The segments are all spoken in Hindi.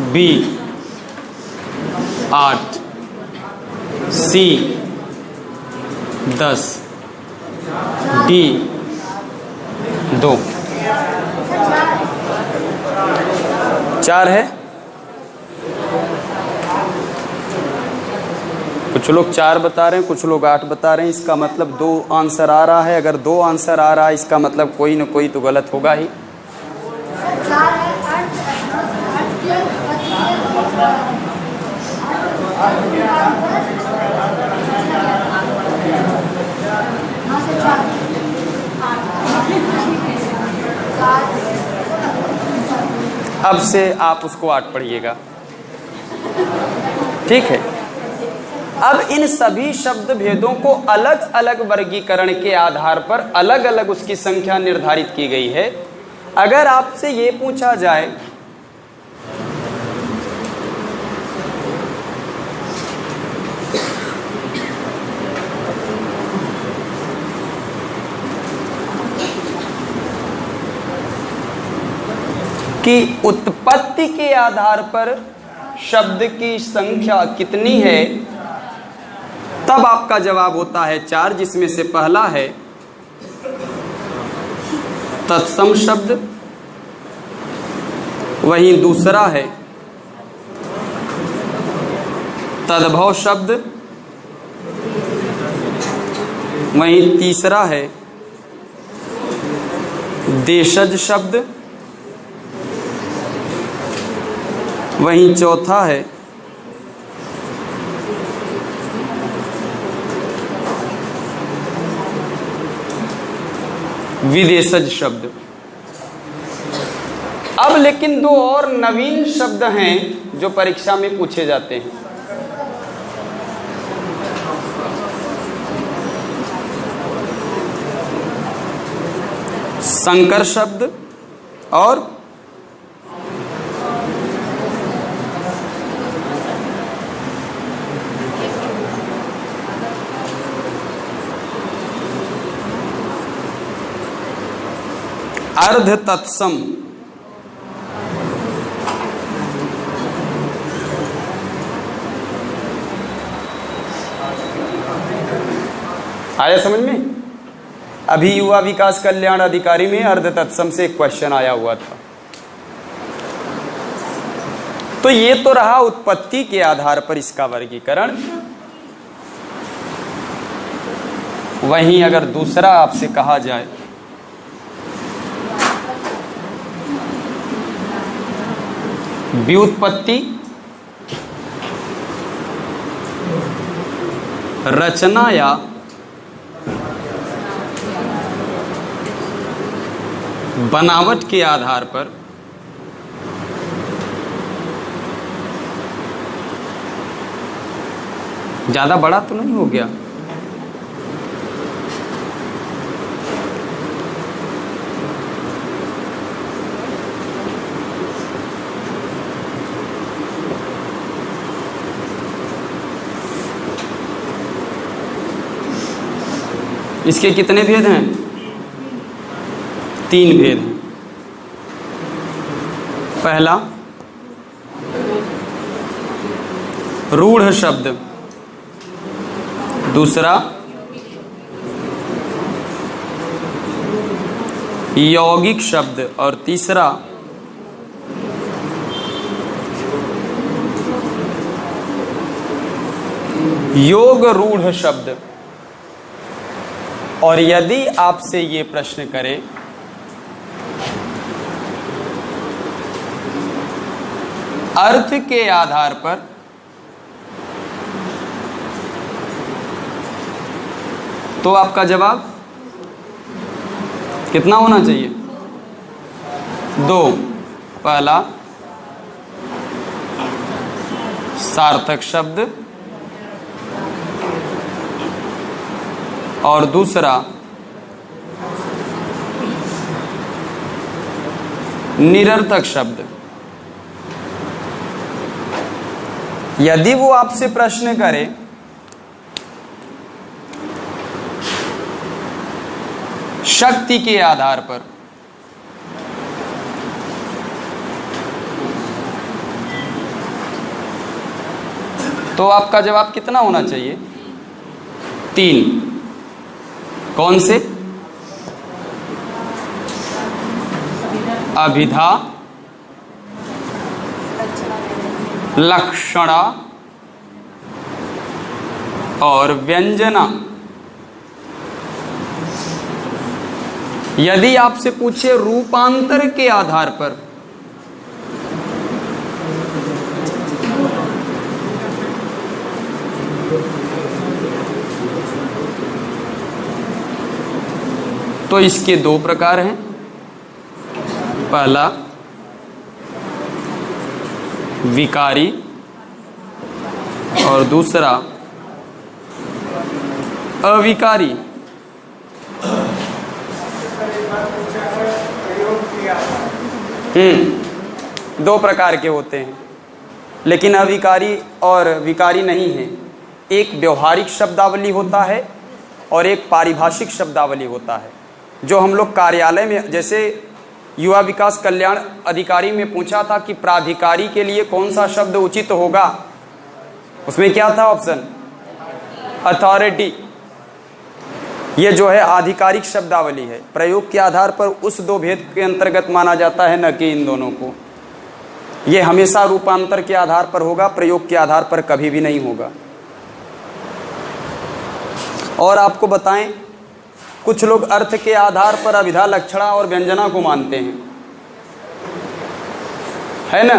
बी 8, सी 10, डी 2। 4 है। कुछ लोग 4 बता रहे हैं, कुछ लोग 8 बता रहे हैं। इसका मतलब 2 आंसर आ रहा है। अगर 2 आंसर आ रहा है इसका मतलब कोई ना कोई तो गलत होगा ही। अब से आप उसको 8 पढ़िएगा, ठीक है। अब इन सभी शब्द भेदों को अलग अलग वर्गीकरण के आधार पर अलग अलग उसकी संख्या निर्धारित की गई है। अगर आपसे ये पूछा जाए कि उत्पत्ति के आधार पर शब्द की संख्या कितनी है, तब आपका जवाब होता है 4, जिसमें से पहला है तत्सम शब्द, वहीं दूसरा है तद्भव शब्द, वहीं तीसरा है देशज शब्द, वहीं चौथा है विदेशज शब्द। अब लेकिन 2 और नवीन शब्द हैं जो परीक्षा में पूछे जाते हैं। संकर शब्द और अर्ध तत्सम। आया समझ में? अभी युवा विकास कल्याण अधिकारी में अर्ध तत्सम से एक क्वेश्चन आया हुआ था। तो ये तो रहा उत्पत्ति के आधार पर इसका वर्गीकरण। वहीं अगर दूसरा आपसे कहा जाए व्युत्पत्ति, रचना या बनावट के आधार पर ज्यादा बड़ा तो नहीं हो गया? इसके कितने भेद हैं? 3 भेद हैं। पहला रूढ़ शब्द, दूसरा यौगिक शब्द और तीसरा योग रूढ़ शब्द। और यदि आपसे ये प्रश्न करें अर्थ के आधार पर, तो आपका जवाब कितना होना चाहिए? 2। पहला सार्थक शब्द और दूसरा निरर्थक शब्द। यदि वो आपसे प्रश्न करे शक्ति के आधार पर, तो आपका जवाब कितना होना चाहिए? 3। कौन से? अभिधा, लक्षणा और व्यंजना। यदि आपसे पूछे रूपांतर के आधार पर, तो इसके 2 प्रकार हैं। पहला विकारी और दूसरा अविकारी। दो प्रकार के होते हैं, लेकिन अविकारी और विकारी नहीं है। एक व्यवहारिक शब्दावली होता है और एक पारिभाषिक शब्दावली होता है। जो हम लोग कार्यालय में, जैसे युवा विकास कल्याण अधिकारी में पूछा था कि प्राधिकारी के लिए कौन सा शब्द उचित होगा, उसमें क्या था ऑप्शन? अथॉरिटी। ये जो है आधिकारिक शब्दावली है, प्रयोग के आधार पर उस 2 भेद के अंतर्गत माना जाता है, न कि इन दोनों को। ये हमेशा रूपांतर के आधार पर होगा, प्रयोग के आधार पर कभी भी नहीं होगा। और आपको बताएं, कुछ लोग अर्थ के आधार पर अभिधा, लक्षणा और व्यंजना को मानते हैं, है ना।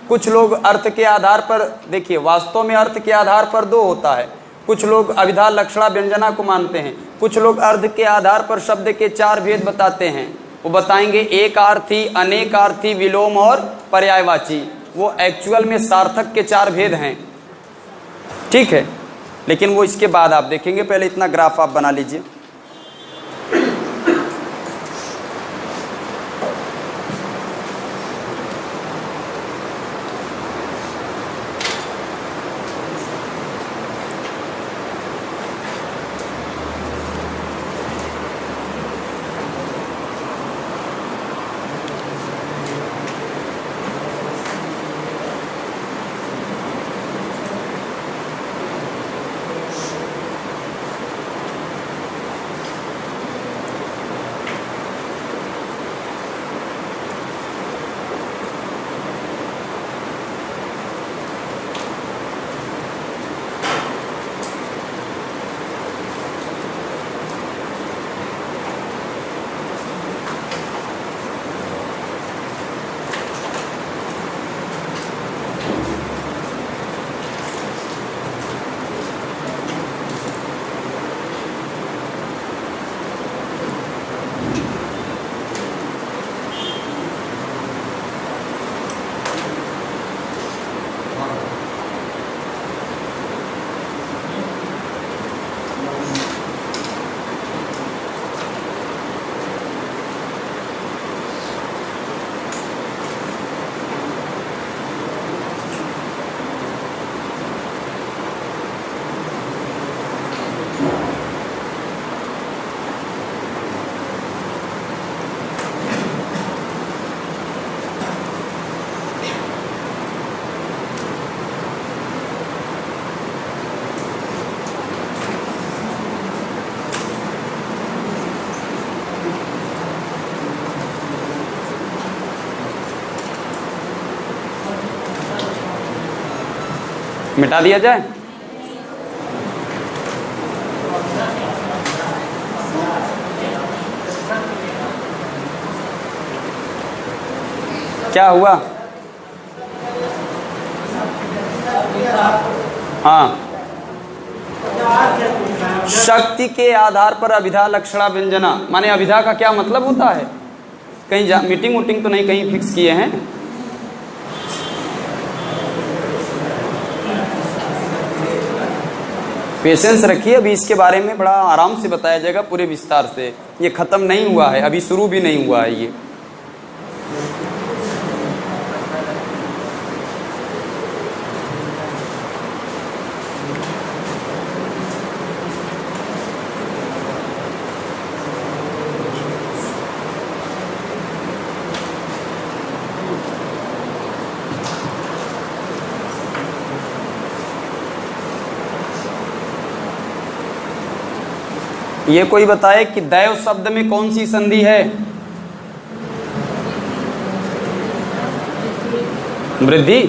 कुछ लोग अर्थ के आधार पर, देखिए वास्तव में अर्थ के आधार पर 2 होता है। कुछ लोग अभिधा, लक्षणा, व्यंजना को मानते हैं। कुछ लोग अर्थ के आधार पर शब्द के 4 भेद बताते हैं। वो बताएंगे एकार्थी, अनेकार्थी, विलोम और पर्यायवाची। वो एक्चुअल में सार्थक के 4 भेद हैं, ठीक है। लेकिन वो इसके बाद आप देखेंगे, पहले इतना ग्राफ आप बना लीजिए। मिटा दिया जाए। क्या हुआ? हाँ, शक्ति के आधार पर अभिधा, लक्षणा, व्यंजना। माने अभिधा का क्या मतलब होता है? कहीं मीटिंग वूटिंग तो नहीं कहीं फिक्स किए हैं? पेशेंस रखिए, अभी इसके बारे में बड़ा आराम से बताया जाएगा, पूरे विस्तार से। ये खत्म नहीं हुआ है, अभी शुरू भी नहीं हुआ है ये। ये कोई बताए कि दैव शब्द में कौन सी संधि है? वृद्धि।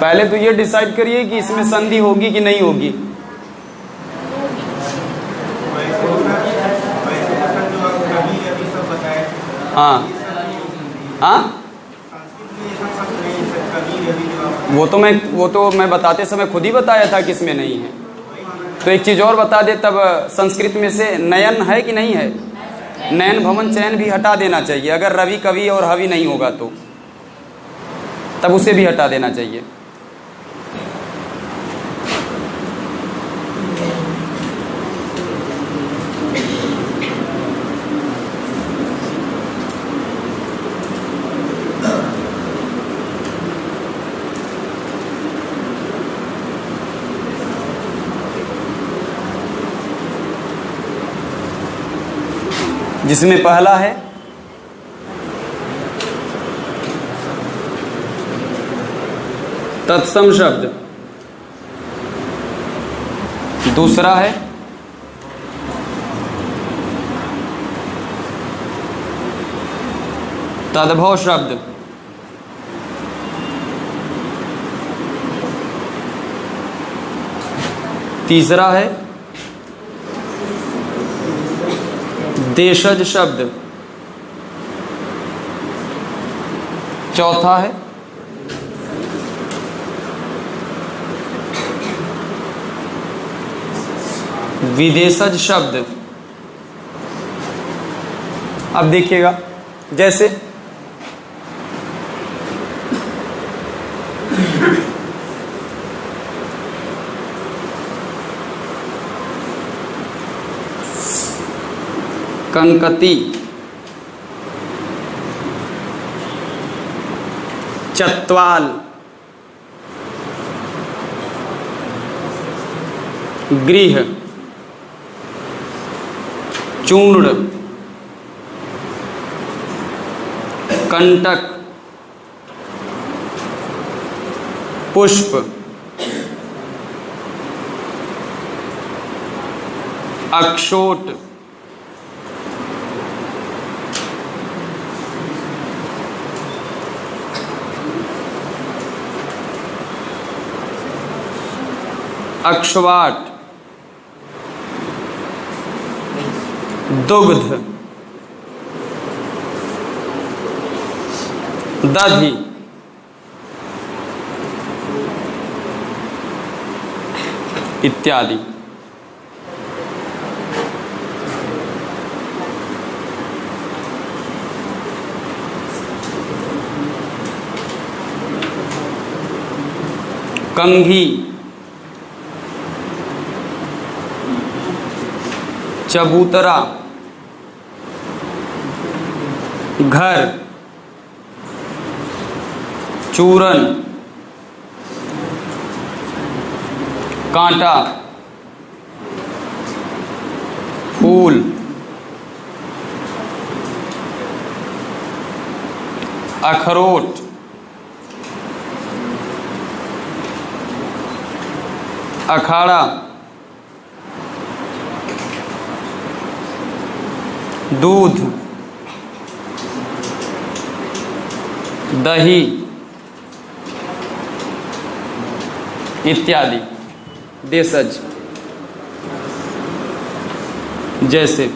पहले तो ये डिसाइड करिए कि इसमें संधि होगी कि नहीं होगी। हाँ हाँ, वो तो मैं बताते समय खुद ही बताया था कि इसमें नहीं है। तो एक चीज़ और बता दे तब, संस्कृत में से नयन है कि नहीं है? नयन भवन चयन भी हटा देना चाहिए। अगर रवि कवि और हवि नहीं होगा तो तब उसे भी हटा देना चाहिए। जिसमें पहला है तत्सम शब्द, दूसरा है तद्भव शब्द, तीसरा है देशज शब्द, चौथा है विदेशज शब्द। अब देखिएगा, जैसे कंकती, चत्वाल, गृह, चूर्ण, कंटक, पुष्प, अक्षोट, अक्षवाट, दुग्ध, दधि, इत्यादि। कंघी, चबूतरा, घर, चूरन, कांटा, फूल, अखरोट, अखाड़ा, दूध, दही इत्यादि देशज। जैसे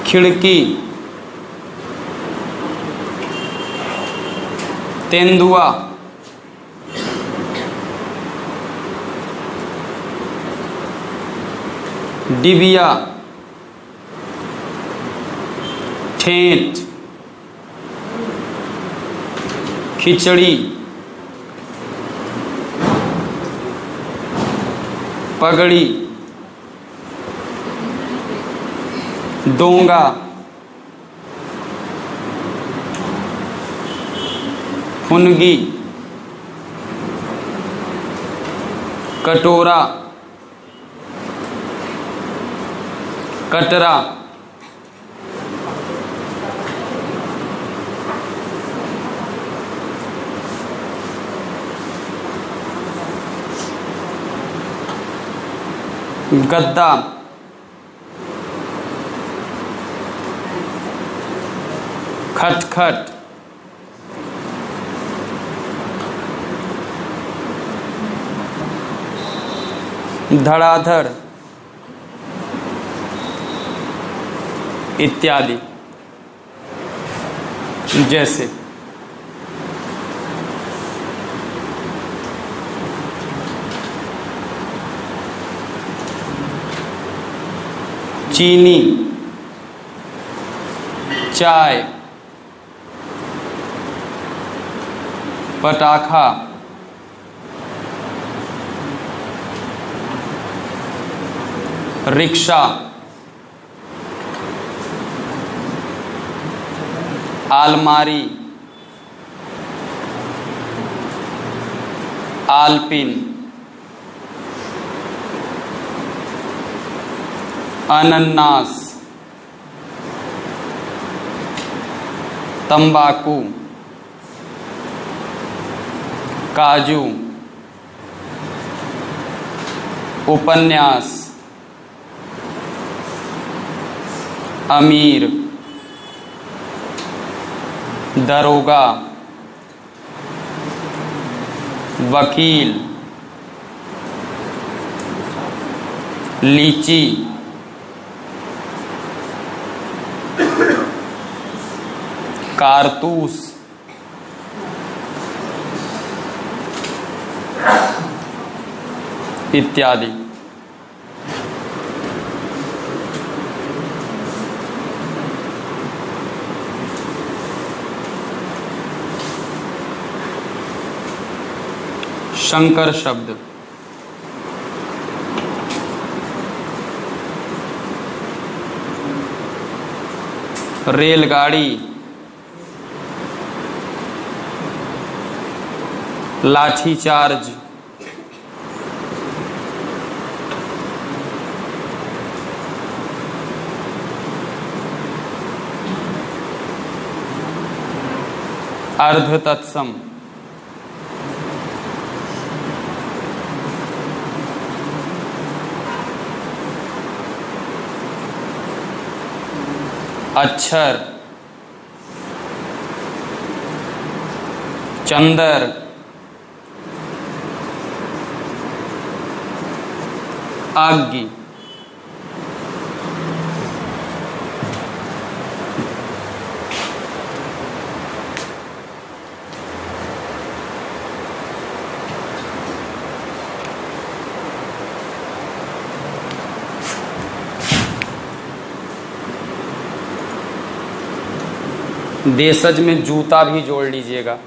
खिड़की, तेंदुआ, डिबिया, ठेठ, खिचड़ी, पगड़ी, डोंगा, फुनगी, कटोरा, कटरा, गद्दा, खटखट, धड़ाधड़ इत्यादि। जैसे चीनी, चाय, पटाखा, रिक्शा, आलमारी, आलपिन, अनन्नास, तंबाकू, काजू, उपन्यास, अमीर, दरोगा, वकील, लीची, कारतूस, इत्यादि। शंकर शब्द, रेलगाड़ी, लाठी चार्ज, अर्ध तत्सम, अक्षर, चंदर, आज्ञी, देशज में जूता भी जोड़ लीजिएगा।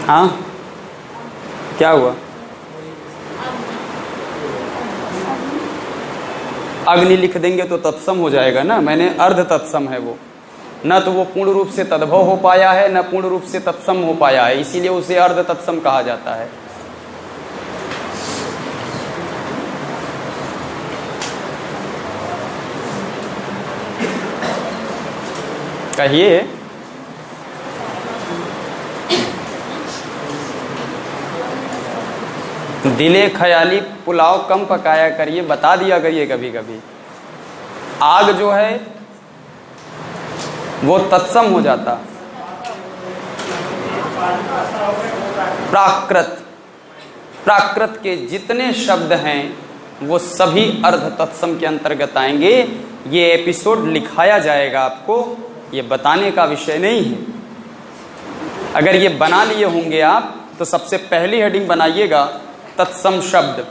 हाँ, क्या हुआ? अग्नि लिख देंगे तो तत्सम हो जाएगा ना, मैंने अर्ध तत्सम है वो, न तो वो पूर्ण रूप से तद्भव हो पाया है न पूर्ण रूप से तत्सम हो पाया है, इसीलिए उसे अर्ध तत्सम कहा जाता है। कहिए। दिले ख्याली पुलाव कम पकाया करिए, बता दिया करिए कभी कभी। आग जो है वो तत्सम हो जाता। प्राकृत, प्राकृत के जितने शब्द हैं वो सभी अर्ध तत्सम के अंतर्गत आएंगे। ये एपिसोड लिखाया जाएगा आपको, ये बताने का विषय नहीं है। अगर ये बना लिए होंगे आप तो सबसे पहली हेडिंग बनाइएगा तत्सम शब्द।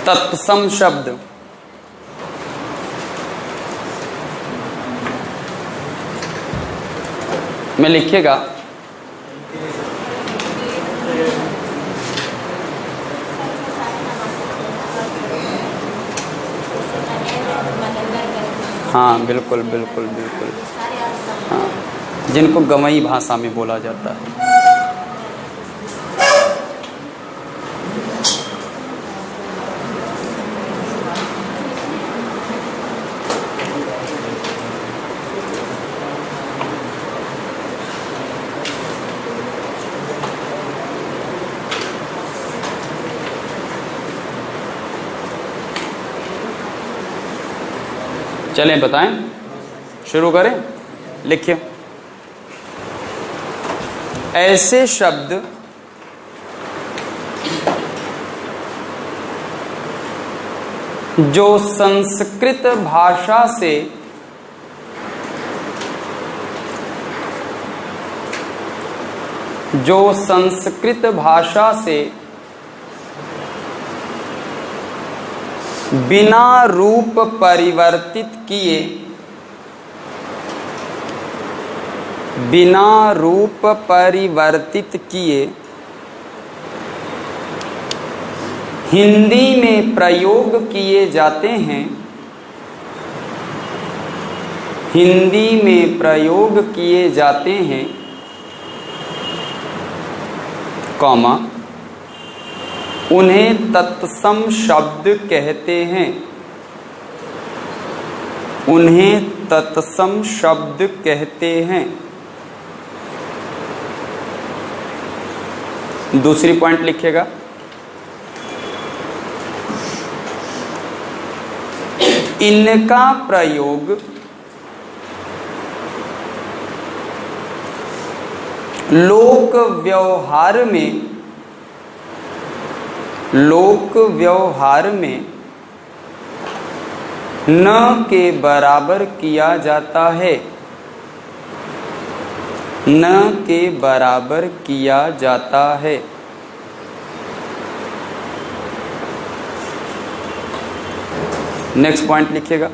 तत्सम शब्द में लिखिएगा हाँ बिल्कुल बिल्कुल बिल्कुल, हाँ जिनको गवई भाषा में बोला जाता है। चलें बताएं, शुरू करें। लिखिए, ऐसे शब्द जो संस्कृत भाषा से बिना रूप परिवर्तित किए, बिना रूप परिवर्तित किए हिंदी में प्रयोग किए जाते हैं, हिंदी में प्रयोग किए जाते हैं, कॉमा उन्हें तत्सम शब्द कहते हैं, उन्हें तत्सम शब्द कहते हैं। दूसरी पॉइंट लिखिएगा, इनका प्रयोग लोक व्यवहार में न के बराबर किया जाता है, न के बराबर किया जाता है। नेक्स्ट पॉइंट लिखिएगा,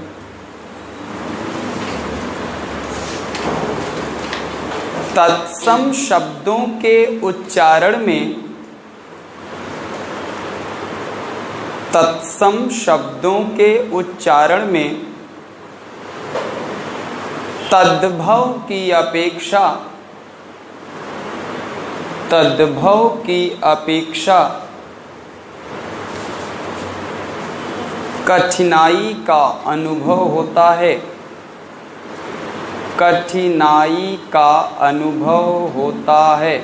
तत्सम शब्दों के उच्चारण में, तत्सम शब्दों के उच्चारण में तद्भव की अपेक्षा, तद्भव की अपेक्षा कठिनाई का अनुभव होता है, कठिनाई का अनुभव होता है।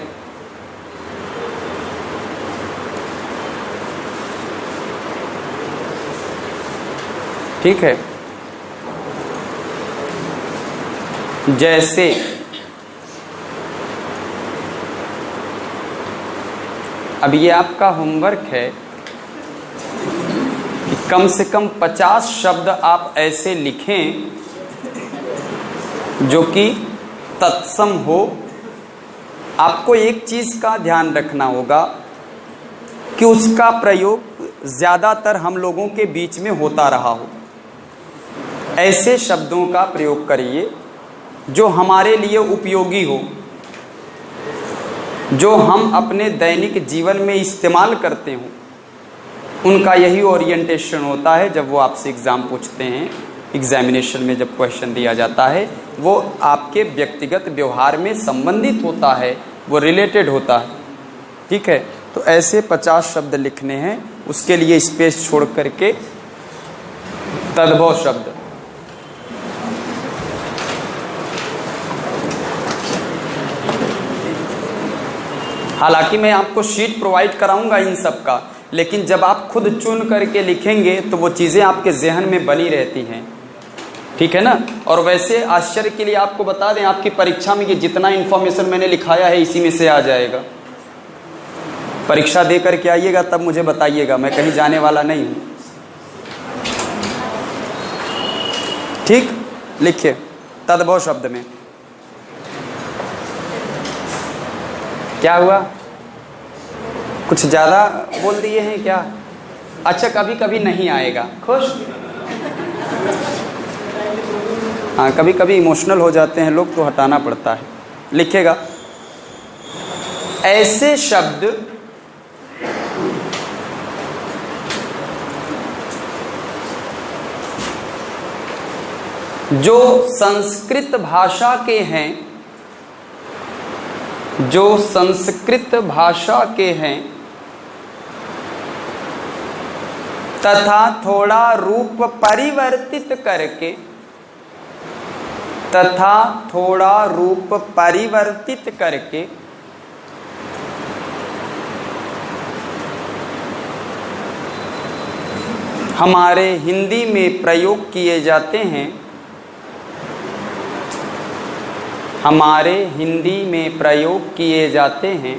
ठीक है, जैसे अब ये आपका होमवर्क है कि कम से कम 50 शब्द आप ऐसे लिखें जो कि तत्सम हो। आपको एक चीज़ का ध्यान रखना होगा कि उसका प्रयोग ज़्यादातर हम लोगों के बीच में होता रहा हो। ऐसे शब्दों का प्रयोग करिए जो हमारे लिए उपयोगी हो, जो हम अपने दैनिक जीवन में इस्तेमाल करते हों। उनका यही ओरिएंटेशन होता है जब वो आपसे एग्ज़ाम पूछते हैं, एग्जामिनेशन में जब क्वेश्चन दिया जाता है, वो आपके व्यक्तिगत व्यवहार में संबंधित होता है, वो रिलेटेड होता है। ठीक है, तो ऐसे 50 शब्द लिखने हैं, उसके लिए स्पेस छोड़ करके तद्भव शब्द। हालांकि मैं आपको शीट प्रोवाइड कराऊंगा इन सब का, लेकिन जब आप खुद चुन करके लिखेंगे तो वो चीज़ें आपके जहन में बनी रहती हैं। ठीक है ना। और वैसे आश्चर्य के लिए आपको बता दें, आपकी परीक्षा में ये जितना इन्फॉर्मेशन मैंने लिखाया है इसी में से आ जाएगा। परीक्षा दे करके आइएगा तब मुझे बताइएगा, मैं कहीं जाने वाला नहीं हूँ। ठीक, लिखिए तद्भव शब्द में क्या हुआ, कुछ ज़्यादा बोल दिए हैं क्या? अच्छा, कभी कभी नहीं आएगा, खुश। हाँ, कभी कभी इमोशनल हो जाते हैं लोग तो हटाना पड़ता है। लिखेगा ऐसे शब्द जो संस्कृत भाषा के हैं, जो संस्कृत भाषा के हैं तथा थोड़ा रूप परिवर्तित करके, तथा थोड़ा रूप परिवर्तित करके हमारे हिंदी में प्रयोग किए जाते हैं, हमारे हिंदी में प्रयोग किए जाते हैं,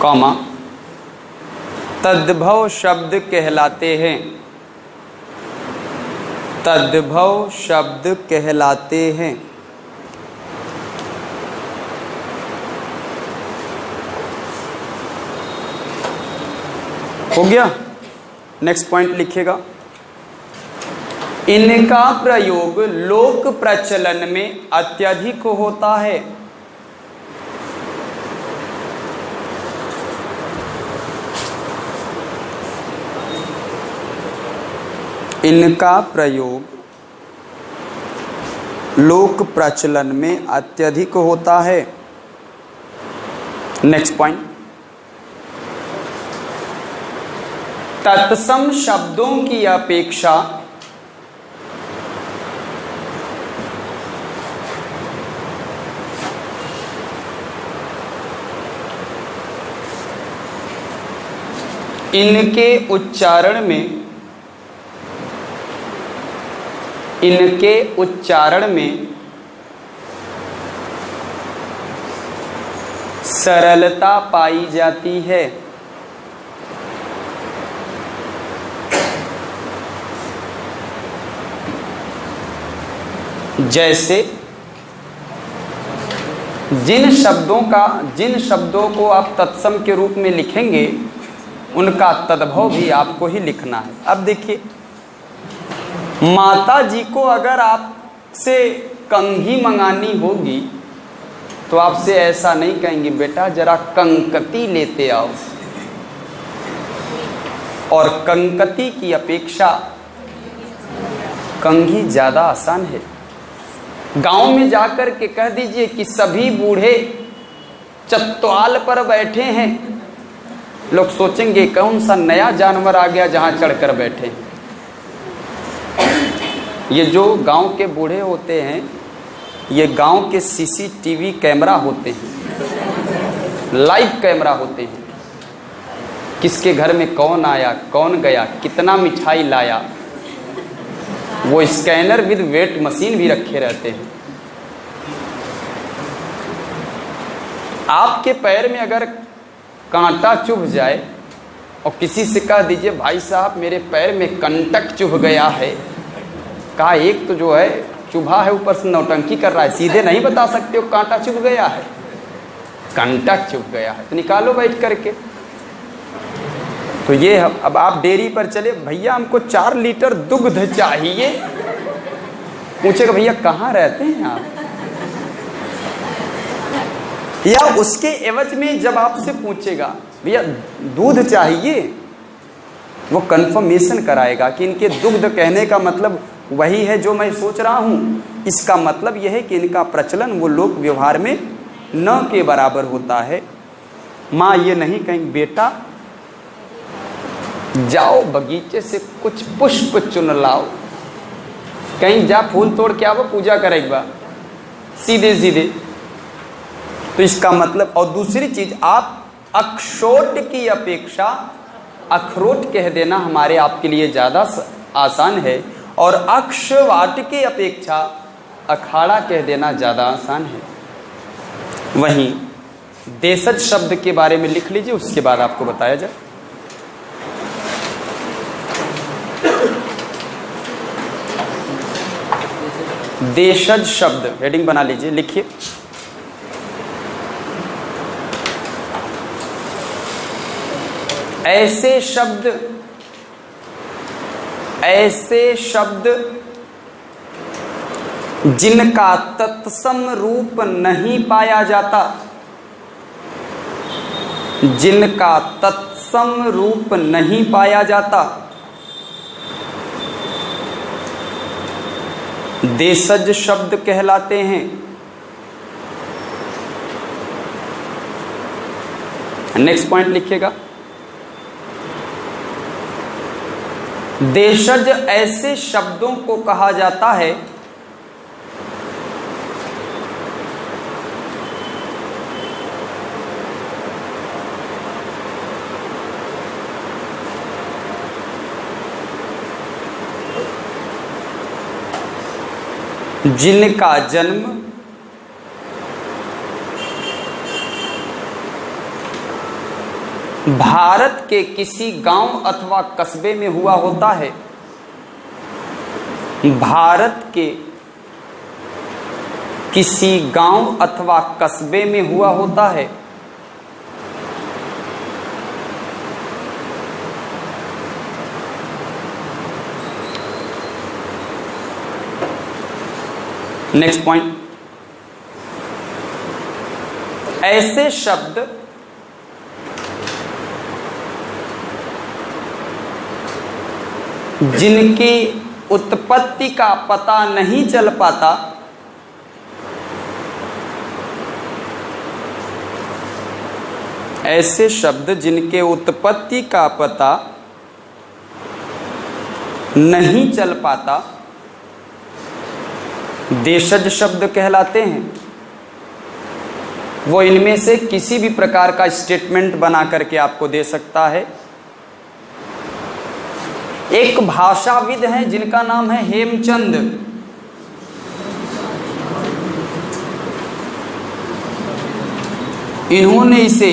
कॉमा तद्भव शब्द कहलाते हैं, तद्भव शब्द कहलाते हैं। हो गया। नेक्स्ट पॉइंट लिखिएगा, इनका प्रयोग लोक प्रचलन में अत्यधिक होता है। इनका प्रयोग लोक प्रचलन में अत्यधिक होता है। नेक्स्ट पॉइंट, तत्सम शब्दों की अपेक्षा इनके उच्चारण में, इनके उच्चारण में सरलता पाई जाती है। जैसे जिन शब्दों को आप तत्सम के रूप में लिखेंगे उनका तद्भव भी आपको ही लिखना है। अब देखिए, माता जी को अगर आपसे कंघी मंगानी होगी तो आपसे ऐसा नहीं कहेंगे, बेटा जरा कंकती लेते आओ। और कंकती की अपेक्षा कंघी ज़्यादा आसान है। गांव में जाकर के कह दीजिए कि सभी बूढ़े चत्वाल पर बैठे हैं, लोग सोचेंगे कौन सा नया जानवर आ गया जहां चढ़कर बैठे हैं। ये जो गांव के बूढ़े होते हैं, ये गांव के सीसीटीवी कैमरा होते हैं, लाइव कैमरा होते हैं। किसके घर में कौन आया, कौन गया, कितना मिठाई लाया, वो स्कैनर विद वेट मशीन भी रखे रहते हैं। आपके पैर में अगर कांटा चुभ जाए और किसी से कह दीजिए भाई साहब मेरे पैर में कंटक चुभ गया है, कहा एक तो जो है चुभा है ऊपर से नौटंकी कर रहा है, सीधे नहीं बता सकते हो कांटा चुभ गया है, कंटक चुभ गया है, तो निकालो बैठ करके। तो ये अब आप डेयरी पर चले, भैया हमको 4 लीटर दुग्ध चाहिए, पूछेगा भैया कहाँ रहते हैं आप, या उसके एवज में जब आपसे पूछेगा भैया दूध चाहिए, वो कंफर्मेशन कराएगा कि इनके दुग्ध कहने का मतलब वही है जो मैं सोच रहा हूं। इसका मतलब यह है कि इनका प्रचलन वो लोक व्यवहार में न के बराबर होता है। माँ ये नहीं कहीं बेटा जाओ बगीचे से कुछ पुष्प चुन लाओ, कहीं जा फूल तोड़ के आओ पूजा करेगा, सीधे सीधे। तो इसका मतलब, और दूसरी चीज, आप अखरोट की अपेक्षा अखरोट कह देना हमारे आपके लिए ज्यादा आसान है, और अक्षवाट की अपेक्षा अखाड़ा कह देना ज्यादा आसान है। वहीं देशज शब्द के बारे में लिख लीजिए, उसके बाद आपको बताया जाए। देशज शब्द हेडिंग बना लीजिए, लिखिए। ऐसे शब्द जिनका तत्सम रूप नहीं पाया जाता, जिनका तत्सम रूप नहीं पाया जाता, देशज शब्द कहलाते हैं। नेक्स्ट पॉइंट लिखिएगा। देशज ऐसे शब्दों को कहा जाता है जिनका जन्म भारत के किसी गांव अथवा कस्बे में हुआ होता है, भारत के किसी गांव अथवा कस्बे में हुआ होता है। नेक्स्ट पॉइंट, ऐसे शब्द जिनकी उत्पत्ति का पता नहीं चल पाता, ऐसे शब्द जिनके उत्पत्ति का पता नहीं चल पाता देशज शब्द कहलाते हैं। वो इनमें से किसी भी प्रकार का स्टेटमेंट बना करके आपको दे सकता है। एक भाषाविद हैं जिनका नाम है हेमचंद। इन्होंने इसे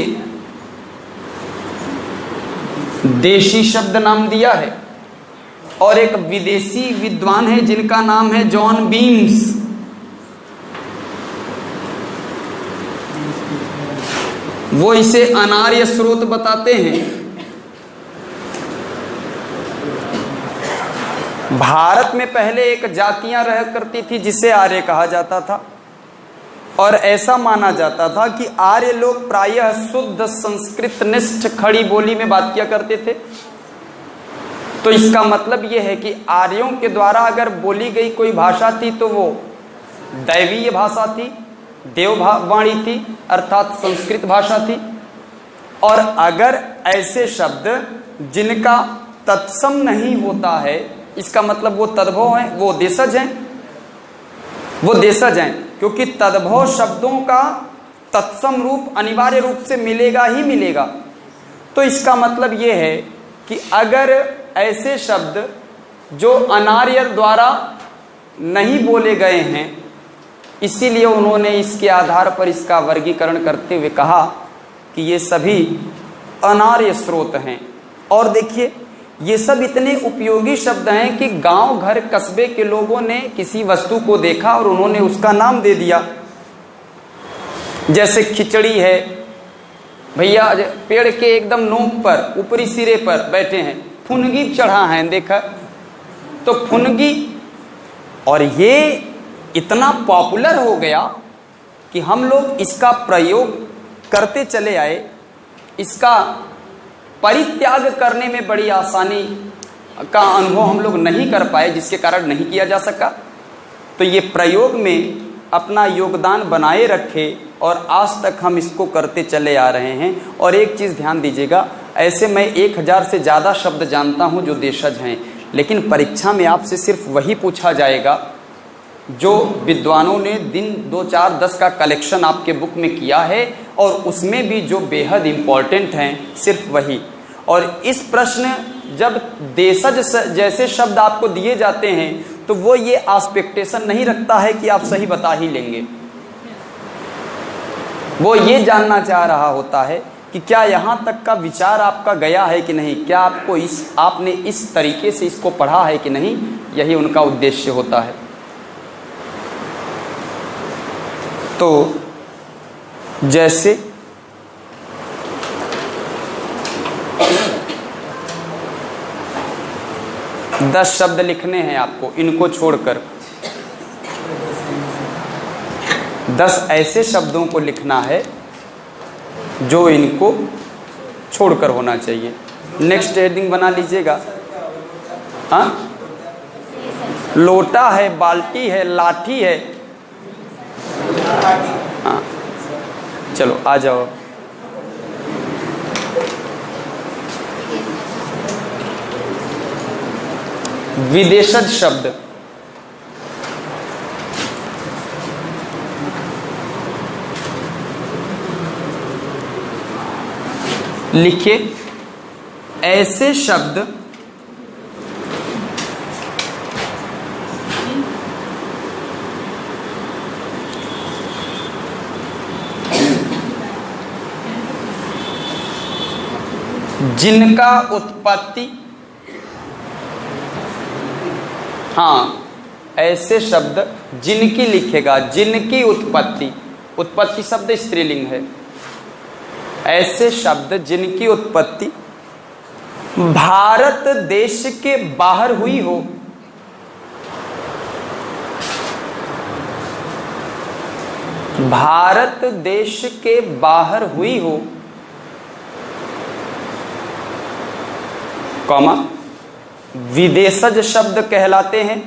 देशी शब्द नाम दिया है। और एक विदेशी विद्वान है जिनका नाम है जॉन बीम्स। वो इसे अनार्य स्रोत बताते हैं। भारत में पहले एक जातियां रह करती थी जिसे आर्य कहा जाता था, और ऐसा माना जाता था कि आर्य लोग प्रायः शुद्ध संस्कृत निष्ठ खड़ी बोली में बात किया करते थे। तो इसका मतलब यह है कि आर्यों के द्वारा अगर बोली गई कोई भाषा थी तो वो दैवीय भाषा थी, देववाणी थी, अर्थात संस्कृत भाषा थी। और अगर ऐसे शब्द जिनका तत्सम नहीं होता है, इसका मतलब वो तद्भव हैं, वो देशज हैं, वो देशज हैं, क्योंकि तद्भव शब्दों का तत्सम रूप अनिवार्य रूप से मिलेगा ही मिलेगा। तो इसका मतलब ये है कि अगर ऐसे शब्द जो अनार्य द्वारा नहीं बोले गए हैं, इसीलिए उन्होंने इसके आधार पर इसका वर्गीकरण करते हुए कहा कि ये सभी अनार्य स्रोत हैं। और देखिए, ये सब इतने उपयोगी शब्द हैं कि गांव घर कस्बे के लोगों ने किसी वस्तु को देखा और उन्होंने उसका नाम दे दिया। जैसे खिचड़ी है, भैया पेड़ के एकदम नोक पर ऊपरी सिरे पर बैठे हैं, फुनगी चढ़ा है, देखा तो फुनगी। और ये इतना पॉपुलर हो गया कि हम लोग इसका प्रयोग करते चले आए, इसका परित्याग करने में बड़ी आसानी का अनुभव हम लोग नहीं कर पाए, जिसके कारण नहीं किया जा सका। तो ये प्रयोग में अपना योगदान बनाए रखे और आज तक हम इसको करते चले आ रहे हैं। और एक चीज़ ध्यान दीजिएगा, ऐसे मैं 1000 से ज़्यादा शब्द जानता हूँ जो देशज हैं, लेकिन परीक्षा में आपसे सिर्फ वही पूछा जाएगा जो विद्वानों ने दिन 2, 4, 10 का कलेक्शन आपके बुक में किया है, और उसमें भी जो बेहद इम्पॉर्टेंट हैं सिर्फ वही। और इस प्रश्न जब देशज जैसे शब्द आपको दिए जाते हैं तो वो ये एक्सपेक्टेशन नहीं रखता है कि आप सही बता ही लेंगे। वो ये जानना चाह रहा होता है कि क्या यहाँ तक का विचार आपका गया है कि नहीं, क्या आपने इस तरीके से इसको पढ़ा है कि नहीं। यही उनका उद्देश्य होता है। तो जैसे दस शब्द लिखने हैं आपको, इनको छोड़कर 10 ऐसे शब्दों को लिखना है जो इनको छोड़कर होना चाहिए। नेक्स्ट हेडिंग बना लीजिएगा। हाँ, लोटा है, बाल्टी है, लाठी है। हाँ चलो आ जाओ। विदेशज शब्द, लिखिए ऐसे शब्द जिनका उत्पत्ति, हाँ ऐसे शब्द जिनकी लिखेगा, जिनकी उत्पत्ति, उत्पत्ति शब्द स्त्रीलिंग है। ऐसे शब्द जिनकी उत्पत्ति भारत देश के बाहर हुई हो, भारत देश के बाहर हुई हो, कॉमा विदेशज शब्द कहलाते हैं।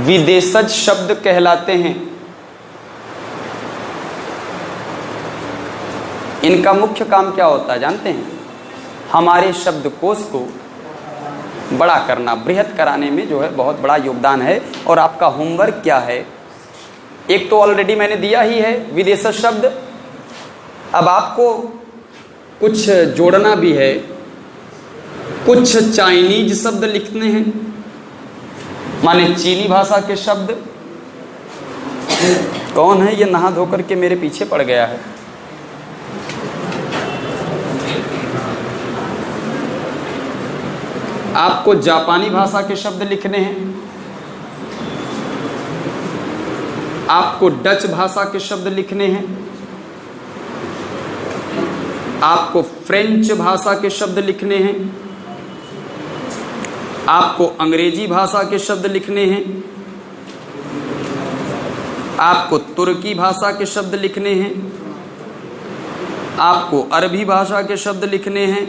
विदेशज शब्द कहलाते हैं। इनका मुख्य काम क्या होता है जानते हैं? हमारे शब्दकोश को बड़ा करना, बृहत कराने में जो है बहुत बड़ा योगदान है। और आपका होमवर्क क्या है? एक तो ऑलरेडी मैंने दिया ही है विदेशज शब्द। अब आपको कुछ जोड़ना भी है, कुछ चाइनीज शब्द लिखने हैं, माने चीनी भाषा के शब्द। कौन है ये नहा धोकर के मेरे पीछे पड़ गया है? आपको जापानी भाषा के शब्द लिखने हैं, आपको डच भाषा के शब्द लिखने हैं, आपको फ्रेंच भाषा के शब्द लिखने हैं, आपको अंग्रेजी भाषा के शब्द लिखने हैं, आपको तुर्की भाषा के शब्द लिखने हैं, आपको अरबी भाषा के शब्द लिखने हैं,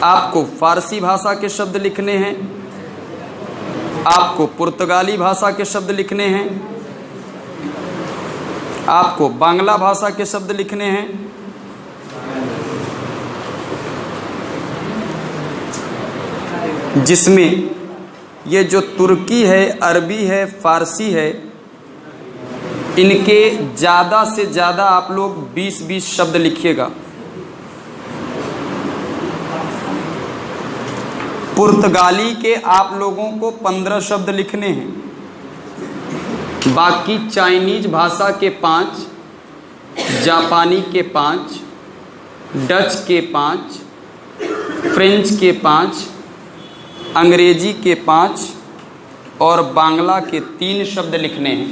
आपको फारसी भाषा के शब्द लिखने हैं, आपको पुर्तगाली भाषा के शब्द लिखने हैं, आपको बांग्ला भाषा के शब्द लिखने हैं, जिसमें ये जो तुर्की है, अरबी है, फारसी है, इनके ज़्यादा से ज़्यादा आप लोग 20-20 शब्द लिखिएगा। पुर्तगाली के आप लोगों को 15 शब्द लिखने हैं। बाकी चाइनीज भाषा के 5, जापानी के 5, डच के 5, फ्रेंच के 5, अंग्रेजी के 5 और बांग्ला के 3 शब्द लिखने हैं।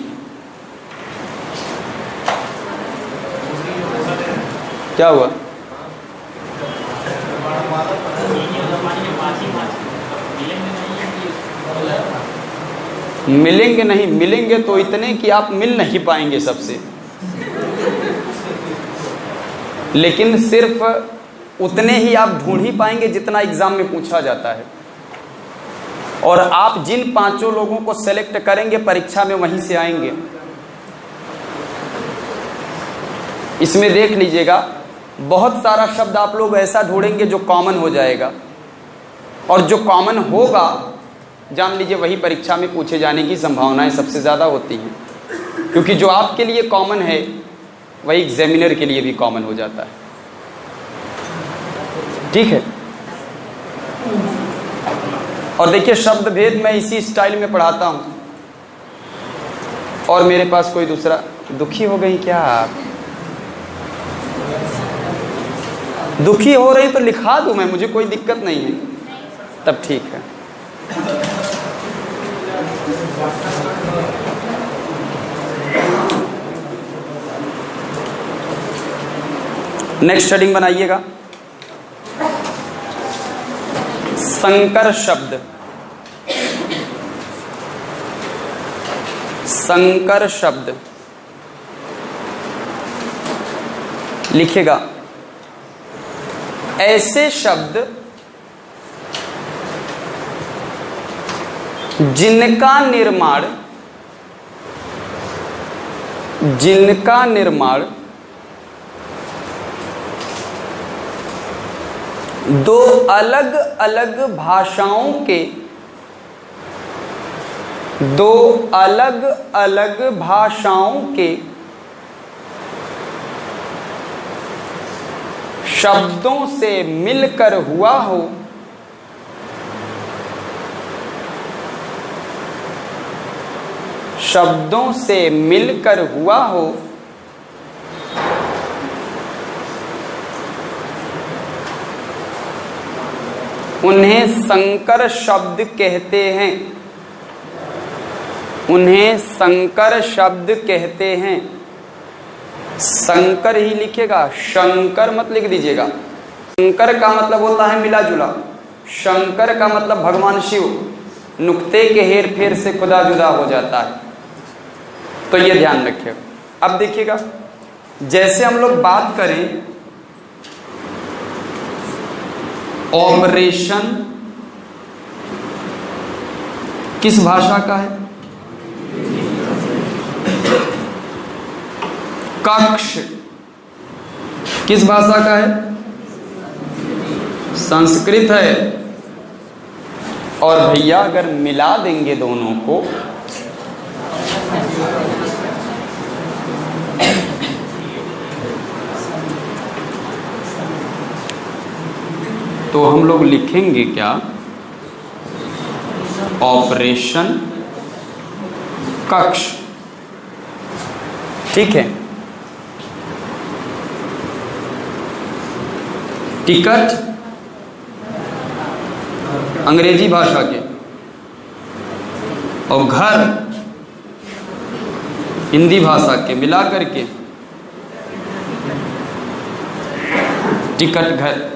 क्या हुआ? मिलेंगे नहीं, मिलेंगे तो इतने कि आप मिल नहीं पाएंगे सबसे, लेकिन सिर्फ उतने ही आप ढूंढ ही पाएंगे जितना एग्जाम में पूछा जाता है। और आप जिन 5 लोगों को सेलेक्ट करेंगे परीक्षा में वहीं से आएंगे। इसमें देख लीजिएगा, बहुत सारा शब्द आप लोग ऐसा ढूंढेंगे जो कॉमन हो जाएगा, और जो कॉमन होगा जान लीजिए वही परीक्षा में पूछे जाने की संभावनाएं सबसे ज़्यादा होती हैं, क्योंकि जो आपके लिए कॉमन है वही एग्जामिनर के लिए भी कॉमन हो जाता है। ठीक है। और देखिए, शब्द भेद मैं इसी स्टाइल में पढ़ाता हूं, और मेरे पास कोई दूसरा। दुखी हो गई क्या आप? दुखी हो रही तो लिखा दूं मैं, मुझे कोई दिक्कत नहीं है, तब ठीक है। नेक्स्ट हेडिंग बनाइएगा, संकर शब्द। संकर शब्द लिखिएगा, ऐसे शब्द जिनका निर्माण दो अलग अलग भाषाओं के शब्दों से मिलकर हुआ हो, शब्दों से मिलकर हुआ हो, उन्हें संकर शब्द कहते हैं। उन्हें संकर शब्द कहते हैं। संकर ही लिखेगा, शंकर मत लिख दीजिएगा। शंकर का मतलब होता है मिला जुला। शंकर का मतलब भगवान शिव, नुक्ते के हेर फेर से खुदा जुदा हो जाता है, तो ये ध्यान रखिएगा। अब देखिएगा, जैसे हम लोग बात करें ऑपरेशन किस भाषा का है? कक्ष किस भाषा का है? संस्कृत है। और भैया अगर मिला देंगे दोनों को तो हम लोग लिखेंगे क्या? ऑपरेशन कक्ष। ठीक है। टिकट अंग्रेजी भाषा के, और घर हिंदी भाषा के, मिला करके टिकट घर।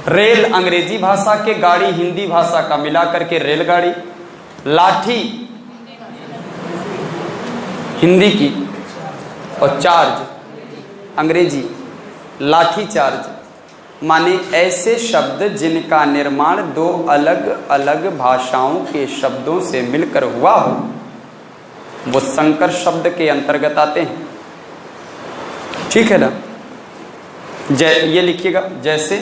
रेल अंग्रेजी भाषा के, गाड़ी हिंदी भाषा का, मिला करके रेलगाड़ी। लाठी हिंदी की, और चार्ज अंग्रेजी, लाठी चार्ज। माने ऐसे शब्द जिनका निर्माण दो अलग अलग भाषाओं के शब्दों से मिलकर हुआ हो, वो संकर शब्द के अंतर्गत आते हैं। ठीक है ना? ये लिखिएगा, जैसे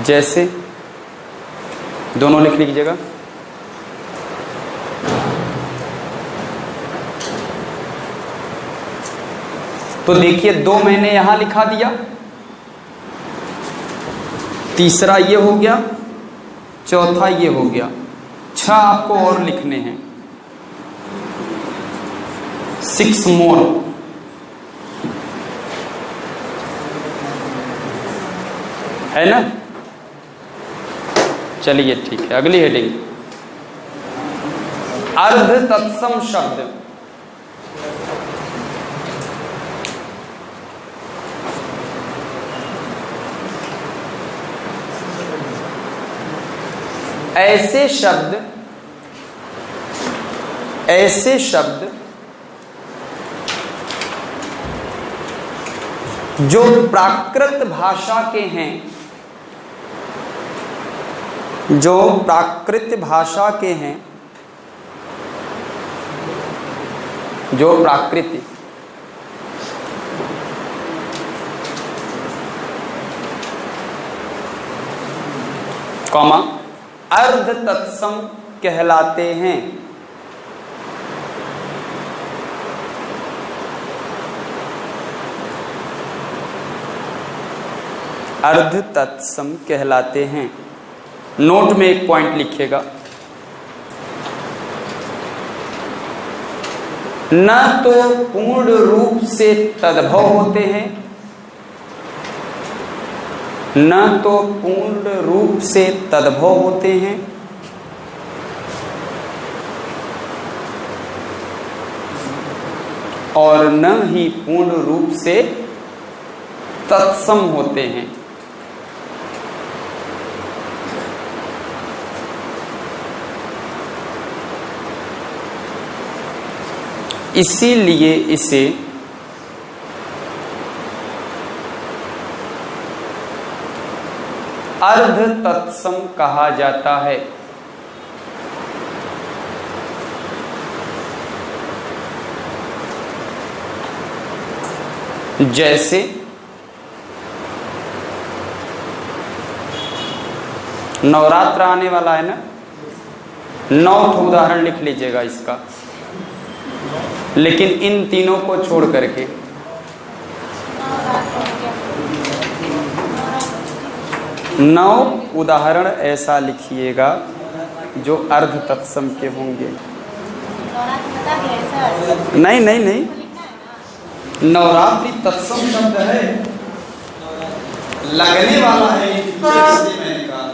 जैसे दोनों लिख लीजिएगा। तो देखिए, 2 मैंने यहां लिखा दिया, तीसरा ये हो गया, चौथा ये हो गया। 6 आपको और लिखने हैं, 6 मोर। है ना? चलिए ठीक है। अगली हेडिंग, अर्ध तत्सम शब्द। ऐसे शब्द जो प्राकृत भाषा के हैं, जो प्राकृत भाषा के हैं, जो प्राकृतिक कॉमा अर्ध तत्सम कहलाते हैं। अर्ध तत्सम कहलाते हैं। नोट में एक पॉइंट लिखिएगा, न तो पूर्ण रूप से तद्भव होते हैं, न तो पूर्ण रूप से तद्भव होते हैं, और न ही पूर्ण रूप से तत्सम होते हैं। इसीलिए इसे अर्ध तत्सम कहा जाता है। जैसे नवरात्र आने वाला है ना, 9 उदाहरण लिख लीजिएगा इसका, लेकिन इन तीनों को छोड़ करके। नौ उदाहरण ऐसा लिखिएगा जो अर्ध तत्सम के होंगे। नहीं नहीं नहीं, नवरात्रि तत्सम शब्द है, लगने वाला है। मैंने कहा